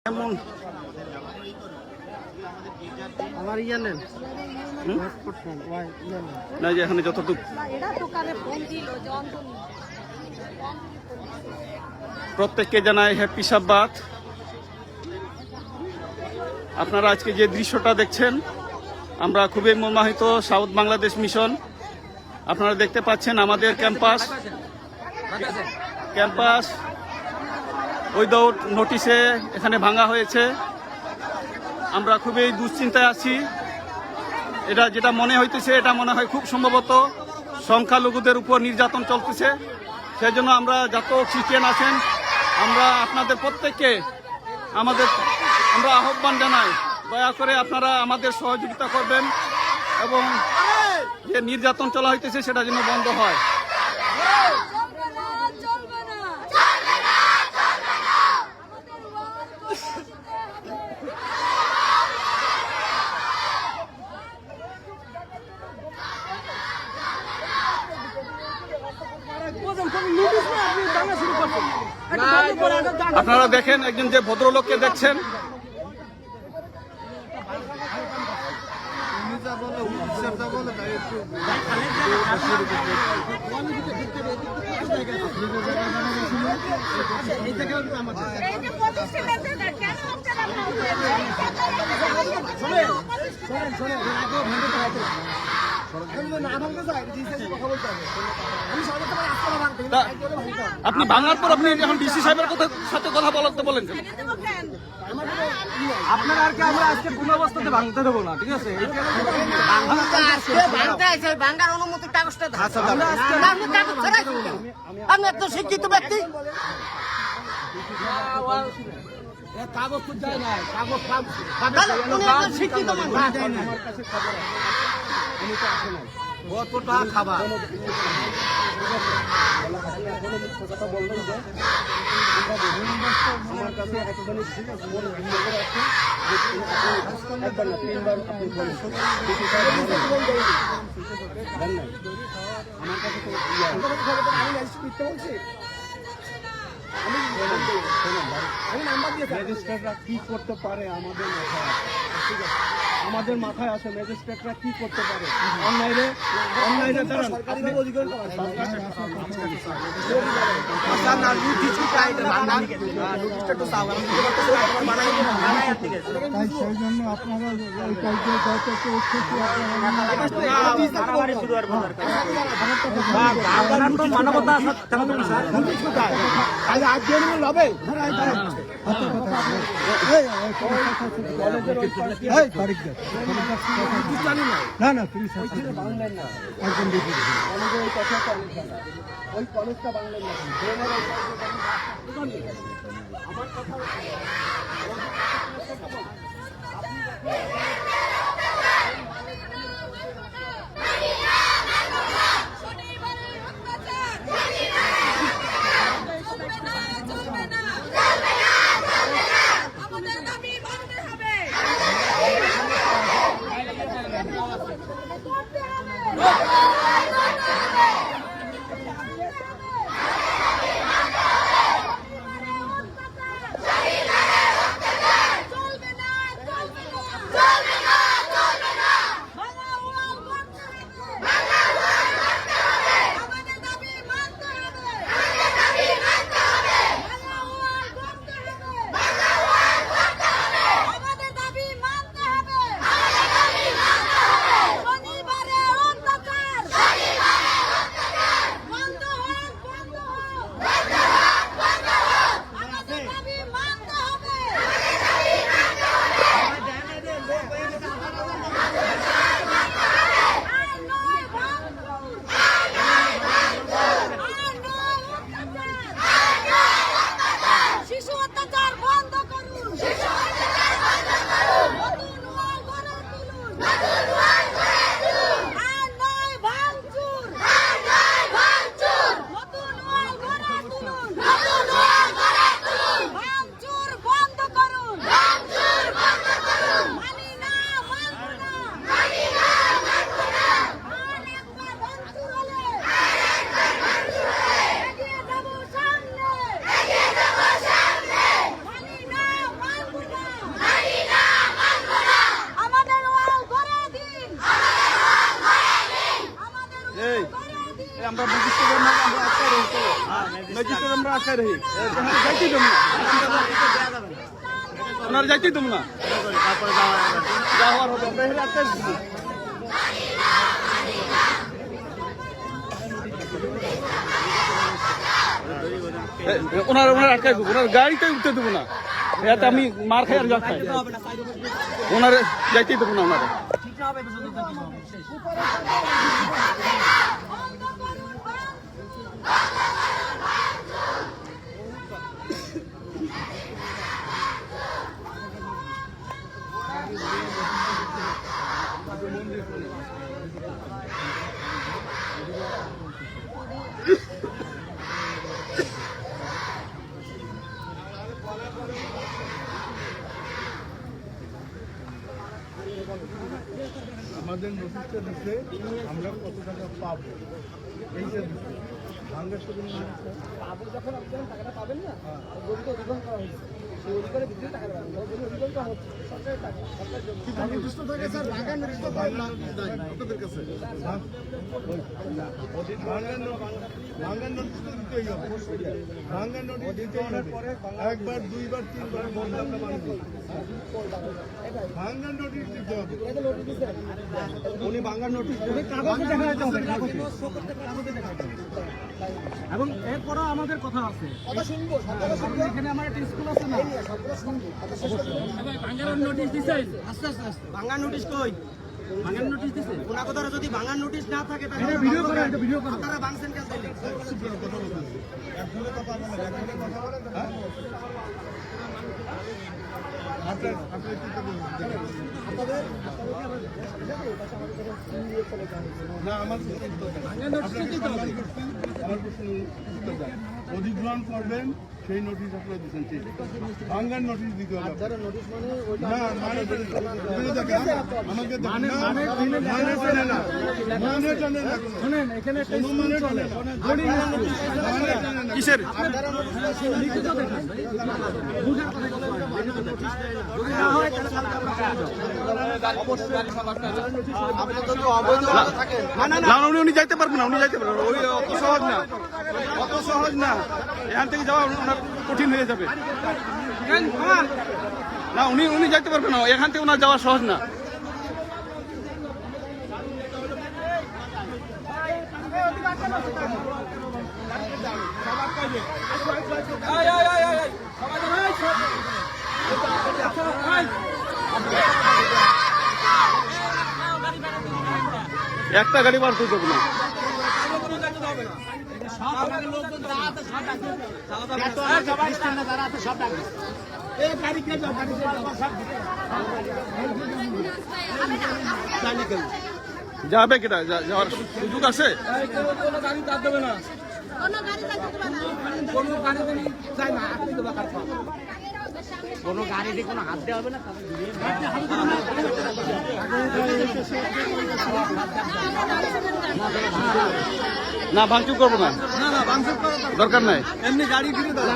কেমন আমার ইয়ে নেন না যে এখানে যতটুকু প্রত্যেককে জানাই হ্যাপি সাব্বাত। আপনারা আজকে যে দৃশ্যটা দেখছেন আমরা খুবই মর্মাহিত। সাউথ বাংলাদেশ মিশন আপনারা দেখতে পাচ্ছেন আমাদের ক্যাম্পাস উইদাউট নোটিশে এখানে ভাঙা হয়েছে। আমরা খুবই দুশ্চিন্তায় আছি। এটা যেটা মনে হইতেছে এটা মনে হয় খুব সম্ভবত সংখ্যালঘুদের উপর নির্যাতন চলতেছে। সেই জন্য আমরা যত খ্রিস্টান আছেন আমরা আপনাদের প্রত্যেককে আমরা আহ্বান জানাই, দয়া করে আপনারা আমাদের সহযোগিতা করবেন এবং যে নির্যাতন চলা হইতেছে সেটা যেন বন্ধ হয়। আপনারা দেখেন একজন যে ভদ্রলোককে দেখছেন আপনি ভাঙার পর আপনি এখন ডিসি সাহেবের সাথে কথা বলতে বলেন আপনার আর কি আমরা আজকে কোন অবস্থাতে ভাঙতে দেবো না, ঠিক আছে? ভাঙার অনুমতির কাগজটা আমি একটা শিক্ষিত ব্যক্তি, কাগজ তো যায় না, কাগজ শিক্ষিত কতটা খাবার আমার কাছে এতখানি ঠিক আছে ম্যাজিস্ট্রেটরা কি করতে পারে আমাদের মাথায় আসে ম্যাজিস্ট্রেটরা কি করতে পারে। অনলাইনে দাঁড়ান সেই জন্য আপনারা মানবতা হবে না না তুমি বাংলেন না একজন ওই কথাটা ওই কলেজটা বাংলেন না আমার কথা চলবে না আটকায় রহি যাইতেই দেবো না ওনার যাইতেই দেবো না যাওয়ার হবে আমরা এখানে আটকায় দিচ্ছি। ওনার আটকায় দেবো ওনার গাড়িতে উঠতে দেবো না এতে আমি মার খাই আর যা খাই ওনার যাইতেই দেবো না ওনারে আমাদের নোটিশটা দিচ্ছে আমরা কত টাকা পাবো এইটা দিচ্ছে ভাঙ্গার সাথে পাবো যখন আপনি টাকাটা পাবেন না গরিব অধিগ্রহণ করা হয়েছে সেই অধিকারের ভিত্তিতে টাকা পাবেন অধিগ্রহণ করা হচ্ছে সরকারের টাকা সরকার নির্দিষ্ট থাকে স্যার ভাঙ্গার নোটিশ তো আপনাদের কাছে ভাঙ্গার নোটিশ তো দিতেই হবে ভাঙ্গার নোটিশ দিতে হওয়ার পরে একবার দুইবার তিনবার বন্ধ আমরা মানব ভাঙ্গার নোটিশ দিতে হবে উনি ভাঙ্গার নোটিশ কাগজে দেখা যেতে হবে কাগজে দেখা যেতে হবে এবং এরপরও আমাদের কথা আছে কথা শুনবো এখানে আমার একটা স্কুল আছে না শুনবো ভাঙ্গার নোটিশ দিছে আস্তে আস্তে ভাঙ্গার নোটিশ কই ভাঙ্গার নোটিশ দিছে কোনা কথা যদি ভাঙ্গার নোটিশ না থাকে তাহলে ভিডিও করে এটা ভিডিও করে আপনারা ভাঙছেন কেন তাইলে কথা বলুন একজনে কথা বলেন একজনে কথা বলেন আপনাদের না আমার অধিগ্রহণ করবেন সেই নোটিশ আপনারা দিচ্ছেন ঠিক ভাঙ্গার নোটিশ দিতে হবে না মানে আমাকে কিসের না উনি যাইতে পারবেন না উনি যাইতে পারবেন ওই অত সহজ না এখান থেকে যাওয়া ওনার কঠিন হয়ে যাবে না উনি যাইতে পারবেন না এখান থেকে ওনার যাওয়া সহজ না একটা গাড়ি বার করতে দেবো না যাবে কেটা যাওয়ার সুযোগ আছে কোনো গাড়িতে কোনো হাত দেওয়া হবে না না ভাঙচুর করবো না দরকার নাই এমনি গাড়ি ফিরে দাও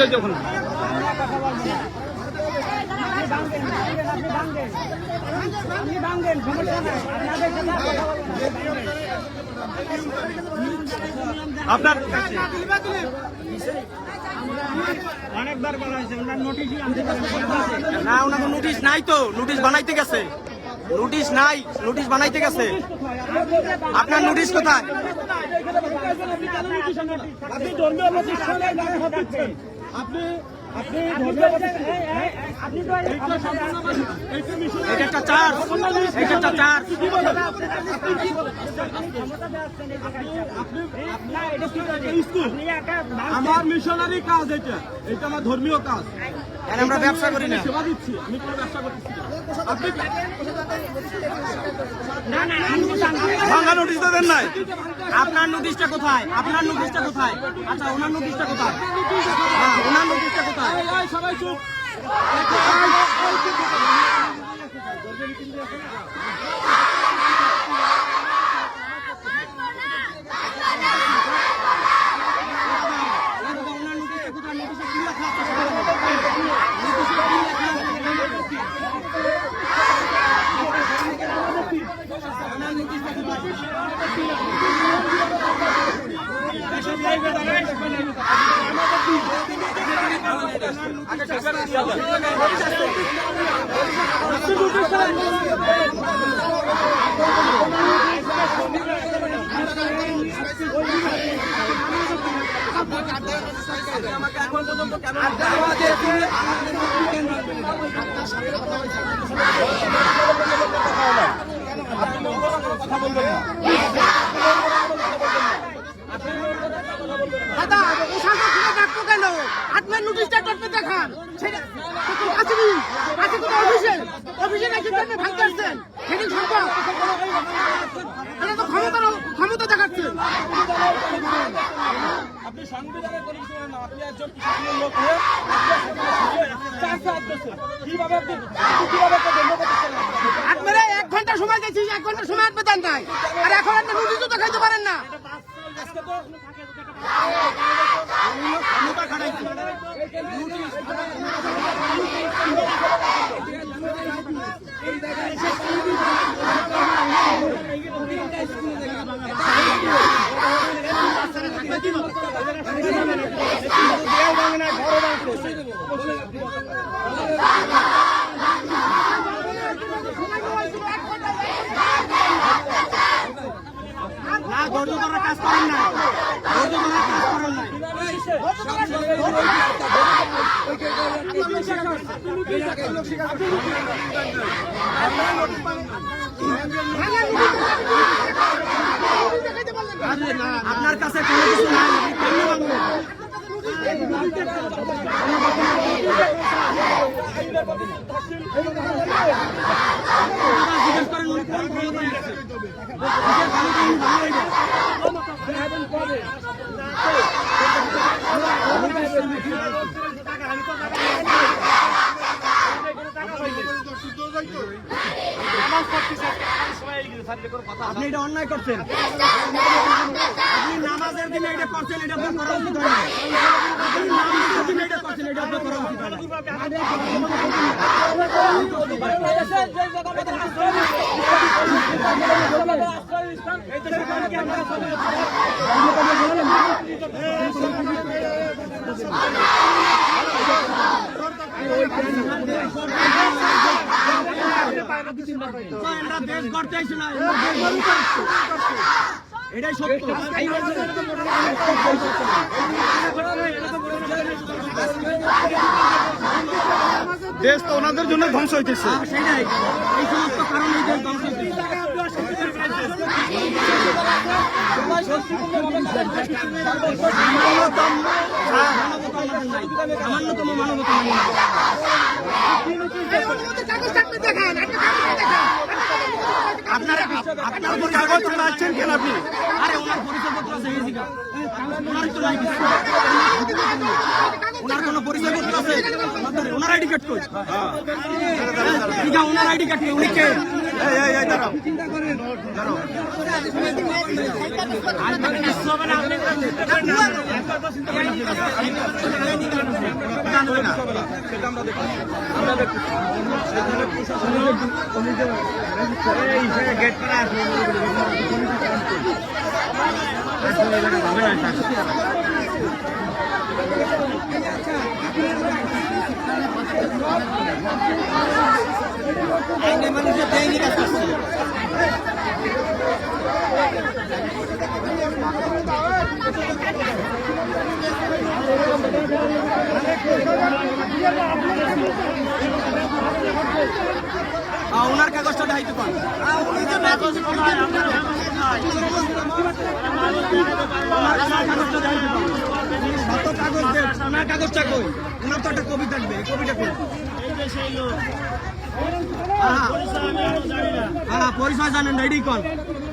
যখন আপনার অনেকবার বলা হয়েছে ওনার নোটিশই আনতে না ওনাকে নোটিশ নাই তো নোটিশ বানাইতে গেছে নোটিশ নাই নোটিশ বানাইতে গেছে আপনার নোটিশ কোথায় আপনি ধর্মীয় প্রতিষ্ঠানে আপনি এটা একটা চার্জ এটা একটা চার্জ আমার মিশনারি কাজ এটা আমার ধর্মীয় কাজ এখানে আমরা ব্যবসা করি না। সেবা দিচ্ছি, আমি কোনো ব্যবসা করতেছি না। আপনি ভাঙা নোটিশ তো দেন নাই। আপনার নোটিশটা কোথায়? আপনার নোটিশটা কোথায়? আচ্ছা, ওনার নোটিশটা কোথায়? হ্যাঁ, ওনার নোটিশটা কোথায়? সবাই চুপ। ওনার নোটিশটা কোথায়? নোটিশে কি লেখা আছে? নোটিশে কি লেখা আছে? ওনার নোটিশটা কোথায়? দাদা ও সাথে থেকে ডাকতো কেন? আপনার নোটিশটা করতে দেখান। সেটা আছে কি? আছে তো অফিসে। অফিসে নাকি কেন ভাঙতে আসছেন? সেদিন সম্ভব। এটা তো ক্ষমতা দেখাচ্ছেন। আপনি সংবিধানের পরিচয় না, আপনি একজন প্রশাসনের লোক হয়ে কিভাবে আপনি বন্ধ করতেছেন? আপনারা 1 ঘন্টা সময় দিয়েছি, 1 ঘন্টা সময় আপনি দেন নাই। আর এখন আপনি নোটিশও দেখাইতে পারেন না। আজকে তো ক্ষমতা খাটাইছে। না, ধৈর্য ধরার কাজ করেন না। ধৈর্য ধরার কাজ করেন না। আপনার কাছে কোনো কিছু নাই, আপনি কেমনে মানবেন? জিজ্ঞেস করেন উনি কোন ক্ষমতা নিচ্ছে। আপনি এটা অন্যায় করছেন। আপনি নামাজের দিনে এটা করছেন, এটা আপনার করা উচিত হয় না। আপনি নামাজের দিনে এটা করছেন, এটা আপনার করা উচিত হয় না। এরা দেশ গড়তে আইছে না, এরা দেশ গড়তে আইছে। এটাই সত্য। দেশ তো ওনাদের জন্য ধ্বংস হইতেছে। সেটাই, এই সমস্ত কারণে দেশ ধ্বংস হয়েছে। সামান্যতম মানবতা নাই। কাগজটা আপনি দেখান। আপনি কাগজটা দেখান। আপনার কাগজ চাচ্ছেন কেন আপনি? আরে ওনার পরিচয়পত্র আছে, এই জিগা। ওনার তো নাই কিছু। ওনার কোনো পরিচয়পত্র আছে? ওনার আইডি কার্ড কই? জিগা, ওনার আইডি কার্ড কই? উনি কে? এই দাঁড়াও। মানুষের দেয়নি কাজ করছে। ওনার কাগজটা দেখাইতে পান। ওনার কাগজটা দেখাইতে পান। কত কাগজ দেন, ওনার কাগজটা কই? ওনার তো একটা কবি থাকবে, এই কবিটা কই? হ্যাঁ, পরিচয় জানেন না, এটাই কল।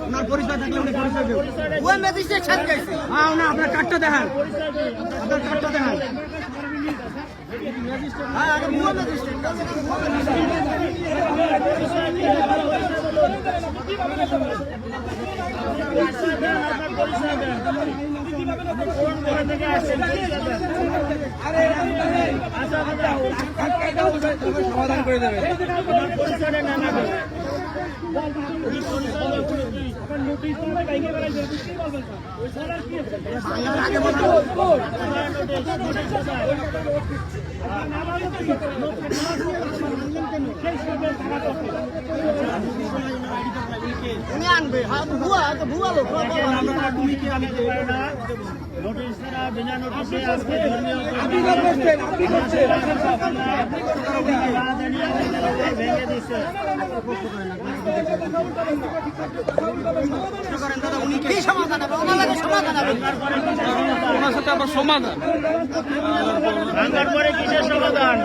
ওনার পরিচয় থাকলে উনি পরিচয় দেবেন। ওই ম্যাজিস্ট্রেট সাথে গেছে হ্যাঁ, না আপনার কার্ডটা দেখান, আপনার কার্ডটা দেখান। হ্যাঁ আগে ভুয়া ম্যাজিস্ট্রেট সমাধান করে দেবে। উনি আনবে হ্যাঁ ভুয়া তো ভুয়া লোক তুমি কি আমি নোটিশ ছাড়া বিনা নোটিশে আজকে ধর্মীয় আপনি করছেন, আপনি করছেন। ভেঙে দিচ্ছে। কি সমাধান হবে ওনার লাগে সমাধান হবে ওনার সাথে আবার সমাধান। ভাঙার পরে কিসের সমাধান?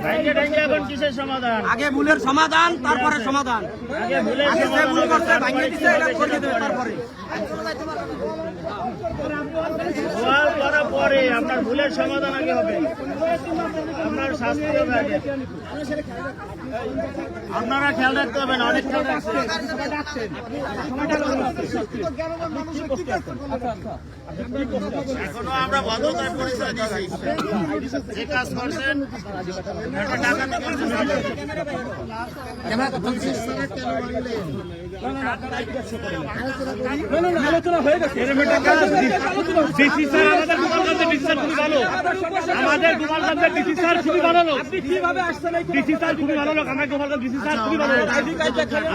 ভাঙে ভাঙে এখন কিসের সমাধান? আগে ভুলের সমাধান, তারপরে সমাধান। আগে ভুলে আগে যে ভুল করছে ভাঙিয়ে দিচ্ছে, এটা করে দেবে তারপরে। ওয়াল করার পরে আপনার ভুলের সমাধান আগে হবে, আপনার শাস্তি হবে আগে। আপনারা খেয়াল রাখতে হবে না, অনেক খেয়াল রাখছেন। এখনো আমরা ভদ্রতার পরিচয় দিচ্ছি, যে কাজ করছেন একটা টাকা আলোচনা হয়ে গেছে। ডিসি স্যার আমাদের গোপালগঞ্জের ডিসি স্যার খুবই ভালো, আমাদের গোপালগঞ্জের ডিসি স্যার খুবই ভালো লোক। আপনি কিভাবে আসছেন? ডিসি স্যার খুবই ভালো লোক, আমাকে গোপালগঞ্জ ডিসি স্যার খুবই ভালো লোক,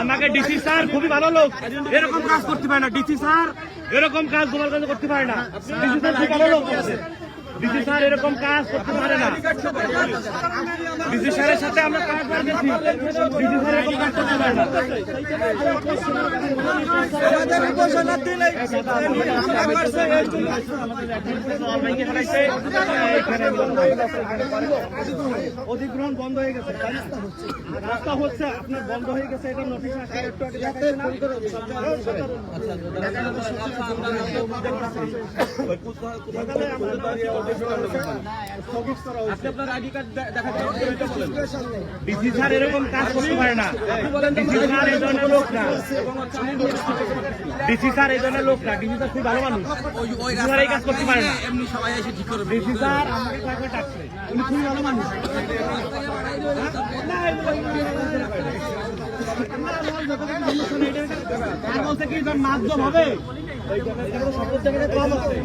আমাকে ডিসি স্যার খুবই ভালো লোক। এরকম কাজ করতে পারে না ডিসি স্যার, এরকম কাজ গোপালগঞ্জে করতে পারে না। ডিসি স্যার খুব ভালো লোক, ডিসি স্যার এরকম কাজ করতে পারে না। ডিসি স্যারের সাথে আমরা কাজ করেছি, ডিসি স্যার এরকম কাজ করতে পারে না। অধিগ্রহণ বন্ধ হয়ে গেছে, রাস্তা হচ্ছে আপনার বন্ধ হয়ে গেছে, এটা নোটিশ আসছে একটু আগে দেখাচ্ছেন আপনার আইডি কার্ড দেখাচ্ছেন। ডিসি স্যার এরকম কাজ করতে পারে না, ডিসি স্যার এই ধরনের লোক না, ডিসি স্যার এই ধরনের লোক না, ডিসি স্যার খুব ভালো মানুষ, ডিসি স্যার এই কাজ করতে পারে না। ডিসি স্যার আমাকে কাজে ডাকছে, উনি খুবই ভালো মানুষ। বলছে কি মাধ্যম হবে সকল জায়গায় কম আছে।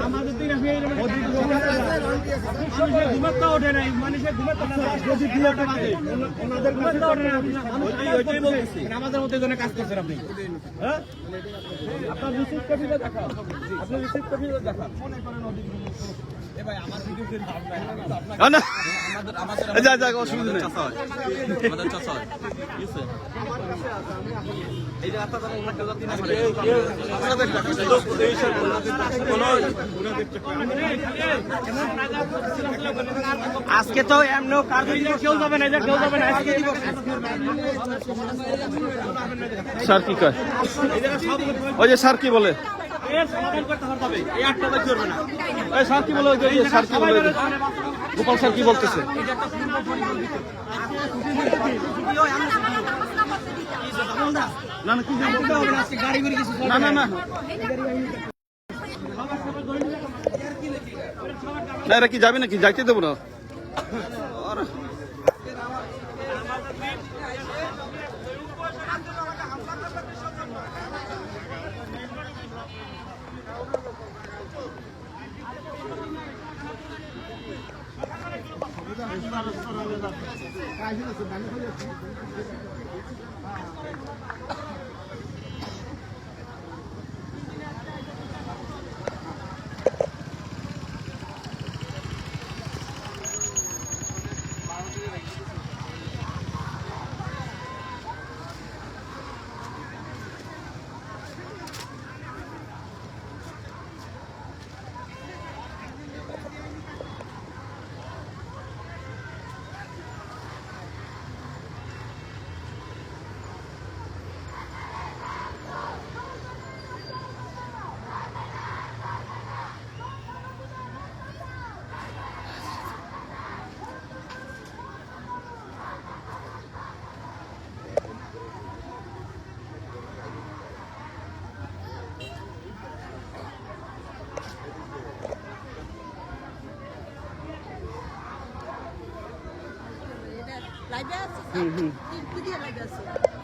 আমাদের দিকে ঘুমাতে ওঠে নাই, মানুষের ঘুমাতে ওনাদের ঘুমাতে ওঠে না। আমাদের মধ্যে জন্য কাজ করছেন আপনি, হ্যাঁ? আপনার রিসিপ্ট কপিটা দেখা, আপনার রিসিপ্ট কপিটা দেখা। না যা যা অসুবিধা নেই। আজকে তো এমন কেউ যাবে না, কেউ যাবে না। স্যার কি কয়? ওই যে স্যার কি বলে? সমাধান করতে হবে, এই একটা বাদ করবে না। এই স্যার কি বলে? ওই যে স্যার কি বলে? গোপাল স্যার কি বলতেছে? না না কি না না না না এরা কি যাবে নাকি? যাইতে দেবো না।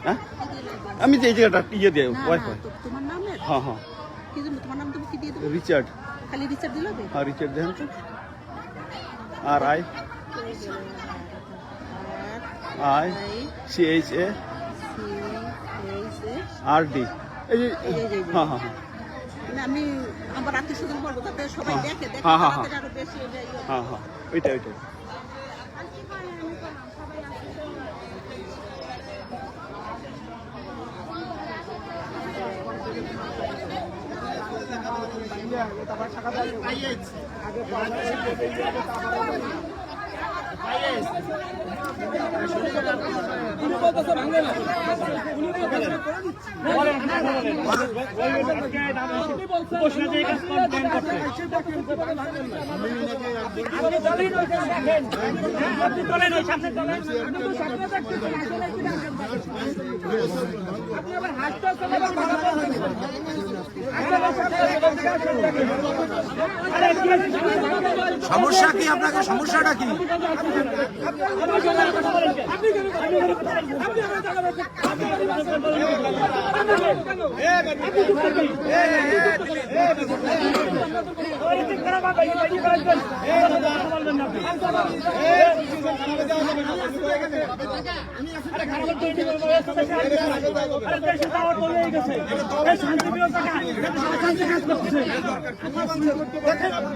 হ্যাঁ আমি যে এই জায়গাটা ইয়ে দিয়ে ওয়াইফাই তোমার নামের হ্যাঁ হ্যাঁ তোমার নাম তুমি কি দিয়ে দেবো রিচার্ড খালি রিচার্জ দিলে হবে হ্যাঁ রিচার্ড দেখেন তো আর আই CHA RD এই যে হ্যাঁ হ্যাঁ হ্যাঁ মানে আমি আমার আত্মীয় স্বজন বলবো তাতে সবাই দেখে দেখে হ্যাঁ, হ্যাঁ, হ্যাঁ। তাদের আরো বেশি এটাই হ্যাঁ হ্যাঁ ওইটাই সমস্যা কি আপনাকে সমস্যাটা কি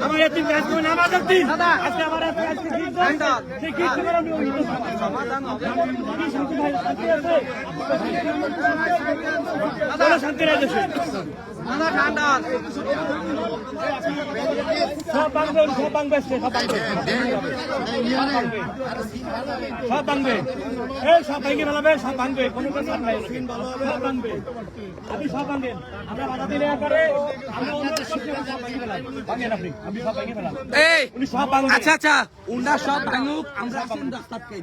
আমার এতিম কাজ করে নামাজের দিন আজকে আমার শান্তি নাই দেশে সব ভাঙবে সব ভাঙবে সব ভাঙবে সব ভাঙবে এই সব ভেঙে ফেলাবে সব ভাঙবে কোনো টেনশন নাই সব ভাঙবে আপনি সব ভাঙবেন আমরা বাধা দিলে একবারে আমরা অনুরোধ করছি সব ভেঙে ফেলাম ভাঙেন আপনি আমি সব ভেঙে ফেলাম এই উনি সব ভাঙবে আচ্ছা আচ্ছা উন্ডা সব ভাঙুক আমরা আসেন রাস্তাতে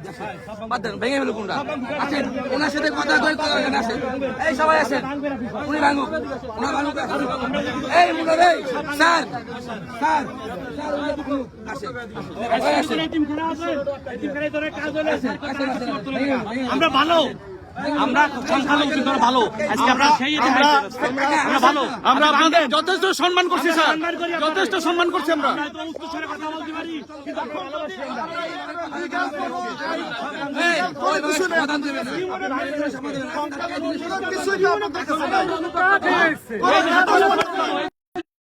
বাদ দেন ভেঙে ফেলুক উন্ডা আছেন ওনার সাথে কথা কই আসেন এই সবাই আসেন উনি ভাঙুক ওনা ভাঙুক এই মুন্ডা রে স্যার স্যার আসেন এতিমখানা আছে এতিমখানায় ধরে কাজ হলে আমরা ভালো আমরা ভালো কিন্তু ভালো আজকে আমরা সেই আমরা ভালো আমরা আপনাদের যথেষ্ট সম্মান করছি স্যার যথেষ্ট সম্মান করছি আমরা হয়তো উচ্চ স্বরে কথা বলতে পারি কিন্তু আমরা ভালোবাসি আমরা এই ওই সমাধান দেবেন সমাধান